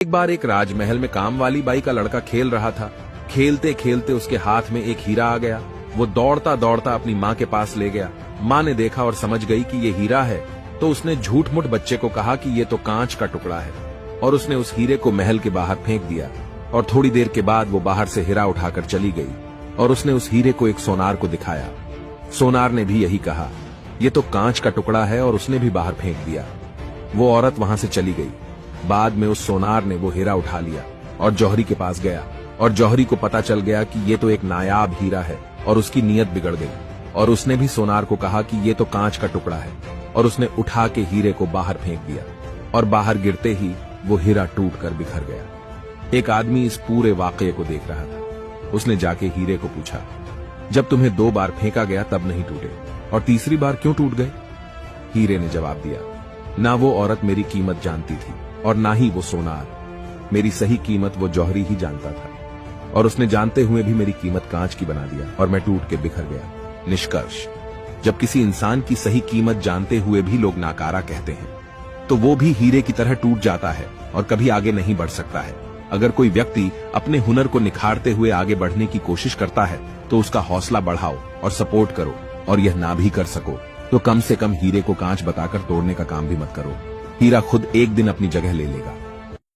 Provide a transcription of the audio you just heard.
एक बार एक राजमहल में काम वाली बाई का लड़का खेल रहा था। खेलते खेलते उसके हाथ में एक हीरा आ गया। वो दौड़ता दौड़ता अपनी माँ के पास ले गया। माँ ने देखा और समझ गई कि ये हीरा है, तो उसने झूठ मूठ बच्चे को कहा कि ये तो कांच का टुकड़ा है, और उसने उस हीरे को महल के बाहर फेंक दिया। और थोड़ी देर के बाद वो बाहर से हीरा उठाकर चली गई और उसने उस हीरे को एक सोनार को दिखाया। सोनार ने भी यही कहा, ये तो कांच का टुकड़ा है, और उसने भी बाहर फेंक दिया। वो औरत वहां से चली गई। बाद में उस सोनार ने वो हीरा उठा लिया और जौहरी के पास गया, और जौहरी को पता चल गया कि ये तो एक नायाब हीरा है, और उसकी नीयत बिगड़ गई। और उसने भी सोनार को कहा कि ये तो कांच का टुकड़ा है, और उसने उठा के हीरे को बाहर फेंक दिया, और बाहर गिरते ही वो हीरा टूट कर बिखर गया। एक आदमी इस पूरे वाकये को देख रहा था। उसने जाके हीरे को पूछा, जब तुम्हें 2 बार फेंका गया तब नहीं टूटे, और तीसरी बार क्यों टूट गए? हीरे ने जवाब दिया, ना वो औरत मेरी कीमत जानती थी और ना ही वो सोनार। मेरी सही कीमत वो जौहरी ही जानता था, और उसने जानते हुए भी मेरी कीमत कांच की बना दिया और मैं टूट के बिखर गया। निष्कर्ष, जब किसी इंसान की सही कीमत जानते हुए भी लोग नाकारा कहते हैं, तो वो भी हीरे की तरह टूट जाता है और कभी आगे नहीं बढ़ सकता है। अगर कोई व्यक्ति अपने हुनर को निखारते हुए आगे बढ़ने की कोशिश करता है, तो उसका हौसला बढ़ाओ और सपोर्ट करो, और यह ना भी कर सको तो कम से कम हीरे को कांच बताकर तोड़ने का काम भी मत करो। हीरा खुद एक दिन अपनी जगह ले लेगा।